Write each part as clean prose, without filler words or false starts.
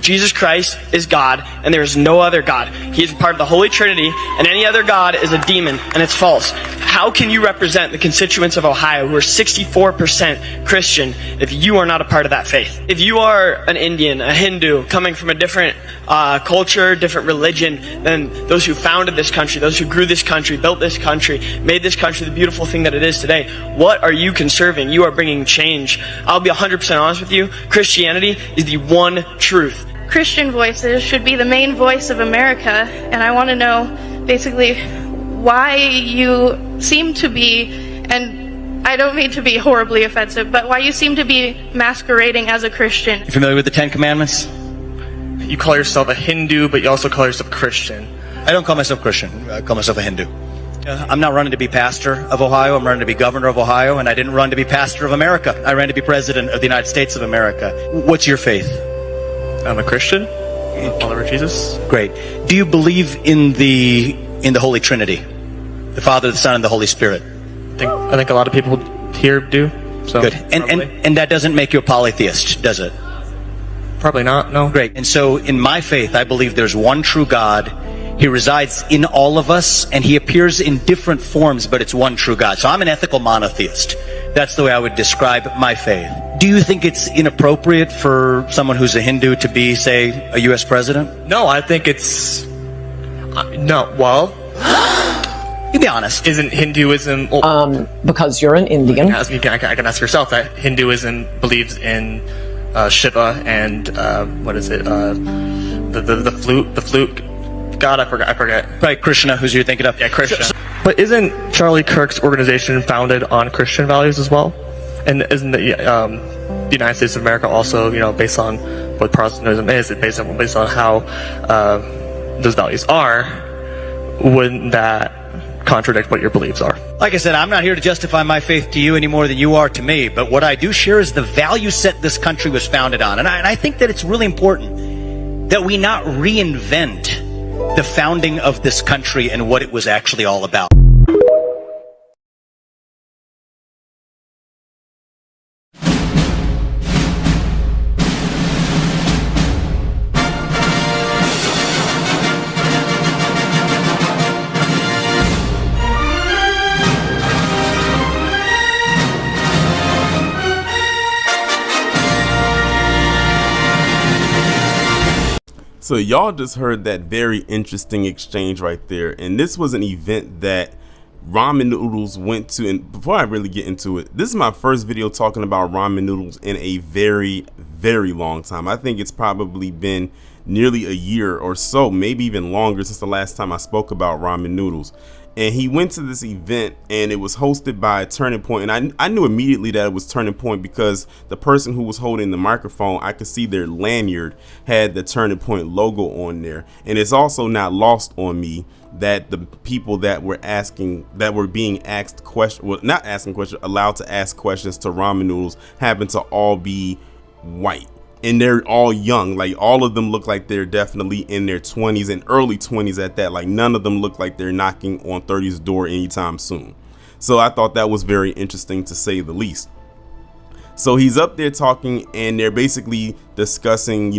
Jesus Christ is God, and there is no other God. He is part of the Holy Trinity, and any other God is a demon, and it's false. How can you represent the constituents of Ohio who are 64% Christian if you are not a part of that faith? If you are an Indian, a Hindu, coming from a different culture, different religion than those who founded this country, those who grew this country, built this country, made this country the beautiful thing that it is today, what are you conserving? You are bringing change. I'll be 100% honest with you. Christianity is the one truth. Christian voices should be the main voice of America, and I want to know basically why you seem to be, and I don't mean to be horribly offensive, but why you seem to be masquerading as a Christian. You familiar with the Ten Commandments? You call yourself a Hindu, but you also call yourself Christian. I don't call myself Christian. I call myself a Hindu. I'm not running to be pastor of Ohio. I'm running to be governor of Ohio, and I didn't run to be pastor of America. I ran to be president of the United States of America. What's your faith? I'm a Christian. I'm a follower of Jesus. Great. Do you believe in the Holy Trinity? The Father, the Son, and the Holy Spirit? I think a lot of people here do. So good. And that doesn't make you a polytheist, does it? Probably not, no. Great. And so in my faith, I believe there's one true God. He resides in all of us, and he appears in different forms, but it's one true God. So I'm an ethical monotheist. That's the way I would describe my faith. Do you think it's inappropriate for someone who's a Hindu to be, say, a U.S. president? No, I think it's... no, well... You be honest. Isn't Hinduism... Because you're an Indian. I can ask yourself that Hinduism believes in Shiva and, what is it, the flute... God, I forget. Right, Krishna, who's you're thinking of? Yeah, Krishna. But isn't Charlie Kirk's organization founded on Christian values as well? And isn't the United States of America also, based on what Protestantism is, based on how those values are? Wouldn't that contradict what your beliefs are? Like I said, I'm not here to justify my faith to you any more than you are to me, but what I do share is the value set this country was founded on. And I think that it's really important that we not reinvent the founding of this country and what it was actually all about. So y'all just heard that very interesting exchange right there, and this was an event that Ramen Noodles went to. And before I really get into it, this is my first video talking about ramen noodles in a very, very long time. I think it's probably been nearly a year or so, maybe even longer, since the last time I spoke about ramen noodles. And he went to this event, and it was hosted by Turning Point. And I knew immediately that it was Turning Point because the person who was holding the microphone, I could see their lanyard had the Turning Point logo on there. And it's also not lost on me that the people that were being asked questions, well, not asking questions, allowed to ask questions to ramen noodles, happen to all be white. And they're all young. Like, all of them look like they're definitely in their 20s and early 20s at that. Like, none of them look like they're knocking on 30's door anytime soon. So I thought that was very interesting, to say the least. So he's up there talking, and they're basically discussing,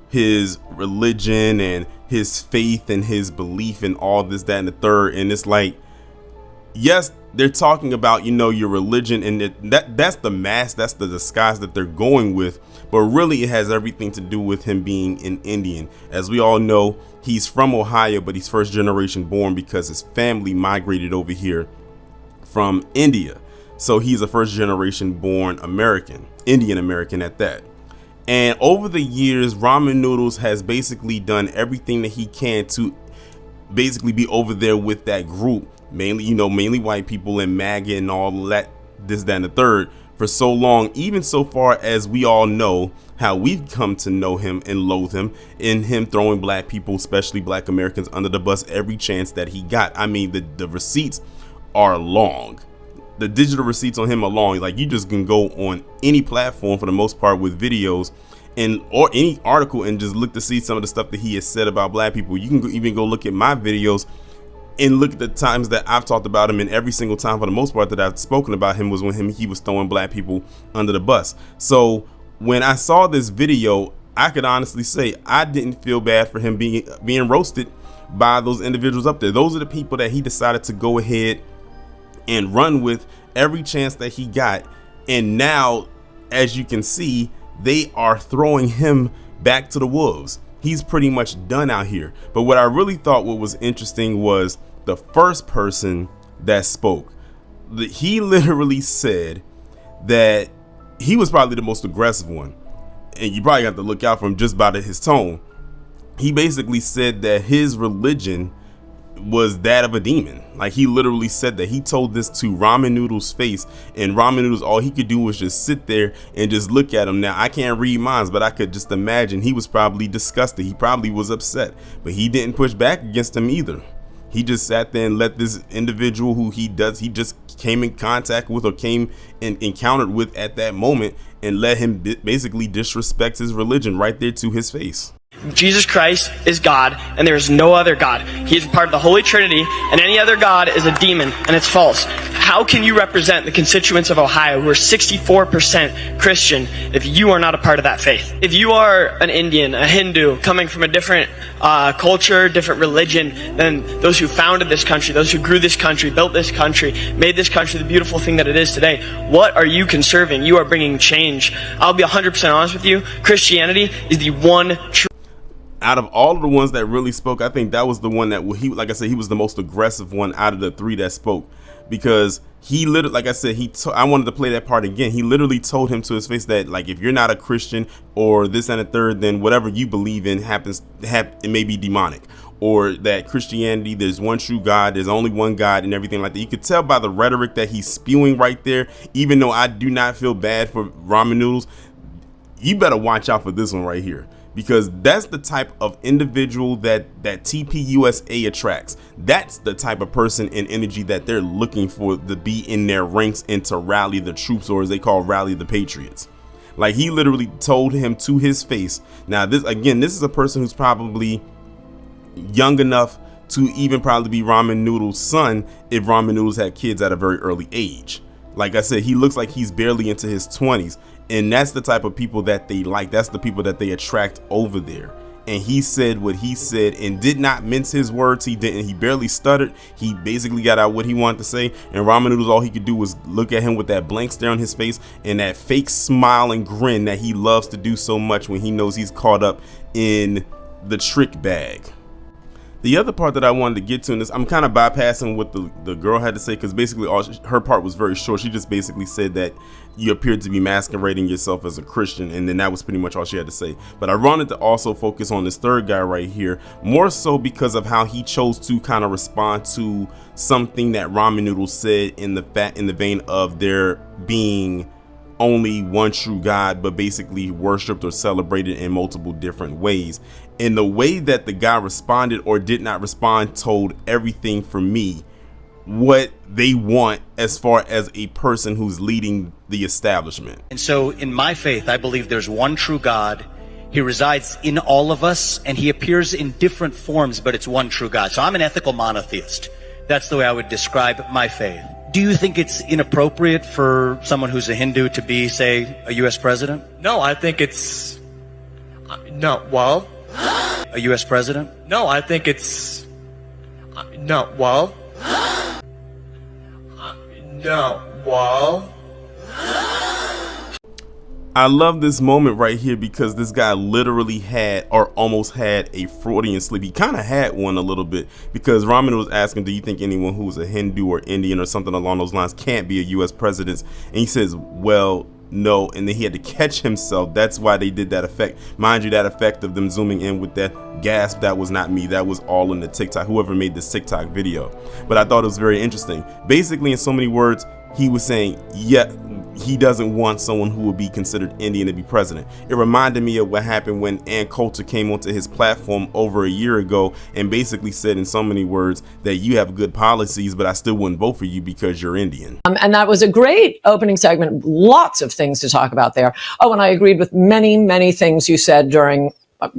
his religion and his faith and his belief and all this, that, and the third. And it's like, yes, they're talking about, your religion, and that's the mask, that's the disguise that they're going with. But really, it has everything to do with him being an Indian. As we all know, he's from Ohio, but he's first generation born because his family migrated over here from India. So he's a first generation born American, Indian American at that. And over the years, Ramen Noodles has basically done everything that he can to basically be over there with that group. Mainly white people and MAGA and all that, this, that, and the third, for so long, even so far as we all know how we've come to know him and loathe him, in him throwing black people, especially black Americans, under the bus every chance that he got. I mean, the receipts are long. The digital receipts on him are long. Like, you just can go on any platform for the most part with videos or any article and just look to see some of the stuff that he has said about black people. You can even go look at my videos and look at the times that I've talked about him, and every single time for the most part that I've spoken about him was when he was throwing black people under the bus. So when I saw this video, I could honestly say I didn't feel bad for him being roasted by those individuals up there. Those are the people that he decided to go ahead and run with every chance that he got. And now, as you can see, they are throwing him back to the wolves. He's pretty much done out here. But what I really thought what was interesting was the first person that spoke. He literally said that he was probably the most aggressive one. And you probably have to look out for him just by his tone. He basically said that his religion was that of a demon. Like, he literally said that. He told this to Ramen Noodle's face, and Ramen Noodle's, all he could do was just sit there and just look at him. Now, I can't read minds, but I could just imagine he was probably disgusted. He probably was upset, but he didn't push back against him either. He just sat there and let this individual who he just came in contact with or came and encountered with at that moment, and let him basically disrespect his religion right there to his face. Jesus Christ is God, and there is no other God. He is part of the Holy Trinity, and any other God is a demon, and it's false. How can you represent the constituents of Ohio who are 64% Christian if you are not a part of that faith? If you are an Indian, a Hindu, coming from a different culture, different religion than those who founded this country, those who grew this country, built this country, made this country the beautiful thing that it is today, what are you conserving? You are bringing change. I'll be 100% honest with you. Christianity is the one true. Out of all of the ones that really spoke, I think that was the one that like I said, he was the most aggressive one out of the three that spoke, because he literally, like I said, I wanted to play that part again. He literally told him to his face that, like, if you're not a Christian or this and a third, then whatever you believe in it may be demonic, or that Christianity, there's one true God, there's only one God, and everything like that. You could tell by the rhetoric that he's spewing right there. Even though I do not feel bad for Ramen Noodles, you better watch out for this one right here, because that's the type of individual that TPUSA attracts. That's the type of person and energy that they're looking for to be in their ranks and to rally the troops, or as they call, rally the patriots. Like, he literally told him to his face. Now, this is a person who's probably young enough to even probably be Ramen Noodle's son if Ramen Noodles had kids at a very early age. Like I said, he looks like he's barely into his 20s. And that's the type of people that they like. That's the people that they attract over there. And he said what he said and did not mince his words. He didn't. He barely stuttered. He basically got out what he wanted to say. And Ramen Noodles, all he could do was look at him with that blank stare on his face and that fake smile and grin that he loves to do so much when he knows he's caught up in the trick bag. The other part that I wanted to get to in this, I'm kind of bypassing what the girl had to say, because basically her part was very short. She just basically said that you appeared to be masquerading yourself as a Christian, and then that was pretty much all she had to say. But I wanted to also focus on this third guy right here, more so because of how he chose to kind of respond to something that Ramen Noodle said in the vein of there being only one true God, but basically worshipped or celebrated in multiple different ways. And the way that the guy responded or did not respond told everything for me what they want as far as a person who's leading the establishment. And so in my faith, I believe there's one true God. He resides in all of us, and he appears in different forms, but it's one true God. So I'm an ethical monotheist. That's the way I would describe my faith. Do you think it's inappropriate for someone who's a Hindu to be, say, a U.S. president? No, I think it's... No, well... A U.S. president? No, I think it's... No, well... No, well... I love this moment right here because this guy literally had, or almost had, a Freudian slip. He kind of had one a little bit, because Ramen was asking, do you think anyone who's a Hindu or Indian or something along those lines can't be a U.S. president? And he says, well, no. And then he had to catch himself. That's why they did that effect. Mind you, that effect of them zooming in with that gasp, that was not me. That was all in the TikTok, whoever made this TikTok video. But I thought it was very interesting. Basically, in so many words, he was saying, yeah, he doesn't want someone who would be considered Indian to be president. It reminded me of what happened when Ann Coulter came onto his platform over a year ago and basically said in so many words that you have good policies, but I still wouldn't vote for you because you're Indian. And that was a great opening segment. Lots of things to talk about there. Oh, and I agreed with many, many things you said during,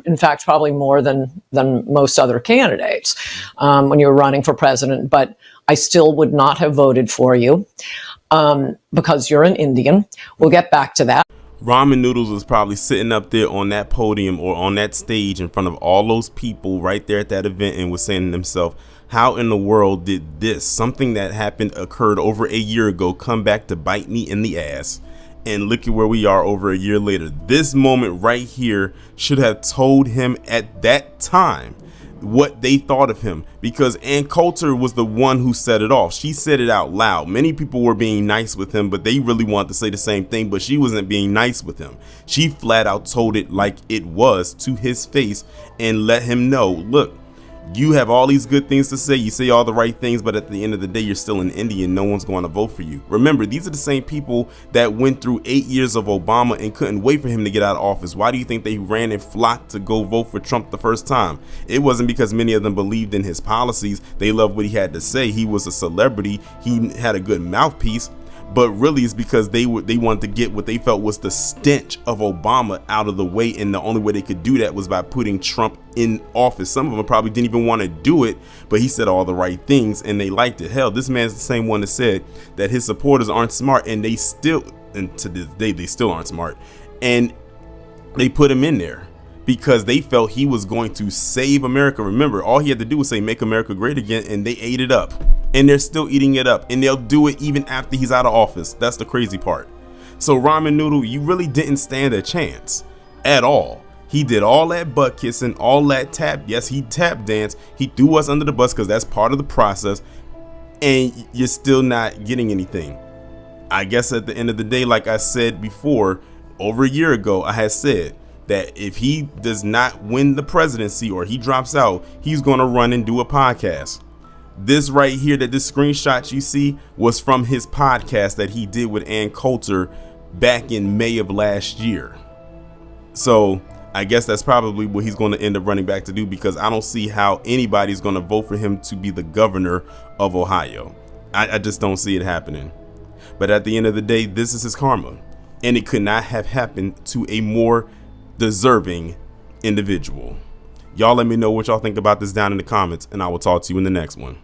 in fact, probably more than most other candidates when you were running for president. But I still would not have voted for you because you're an Indian. We'll get back to that. Ramen Noodles was probably sitting up there on that podium or on that stage in front of all those people right there at that event and was saying to himself, how in the world did this, something that occurred over a year ago, come back to bite me in the ass? And look at where we are over a year later. This moment right here should have told him at that time what they thought of him, because Ann Coulter was the one who set it off. She said it out loud. Many people were being nice with him, but they really wanted to say the same thing, but she wasn't being nice with him. She flat out told it like it was to his face and let him know, look, you have all these good things to say, you say all the right things, but at the end of the day, you're still an Indian. No one's going to vote for you. Remember, these are the same people that went through 8 years of Obama and couldn't wait for him to get out of office. Why do you think they ran and flocked to go vote for Trump the first time? It wasn't because many of them believed in his policies. They loved what he had to say. He was a celebrity. He had a good mouthpiece. But really it's because they wanted to get what they felt was the stench of Obama out of the way, and the only way they could do that was by putting Trump in office. Some of them probably didn't even want to do it, but he said all the right things and they liked it. Hell, this man's the same one that said that his supporters aren't smart, and they still, and to this day, they still aren't smart, and they put him in there because they felt he was going to save America. Remember, all he had to do was say, make America great again, and they ate it up. And they're still eating it up. And they'll do it even after he's out of office. That's the crazy part. So Ramen Noodle, you really didn't stand a chance at all. He did all that butt kissing, all that tap. Yes, he tap danced. He threw us under the bus because that's part of the process. And you're still not getting anything. I guess at the end of the day, like I said before, over a year ago, I had said that if he does not win the presidency or he drops out, he's going to run and do a podcast. This right here, that this screenshot you see was from his podcast that he did with Ann Coulter back in May of last year. So I guess that's probably what he's going to end up running back to do, because I don't see how anybody's going to vote for him to be the governor of Ohio. I just don't see it happening. But at the end of the day, this is his karma, and it could not have happened to a more deserving individual. Y'all let me know what y'all think about this down in the comments, and I will talk to you in the next one.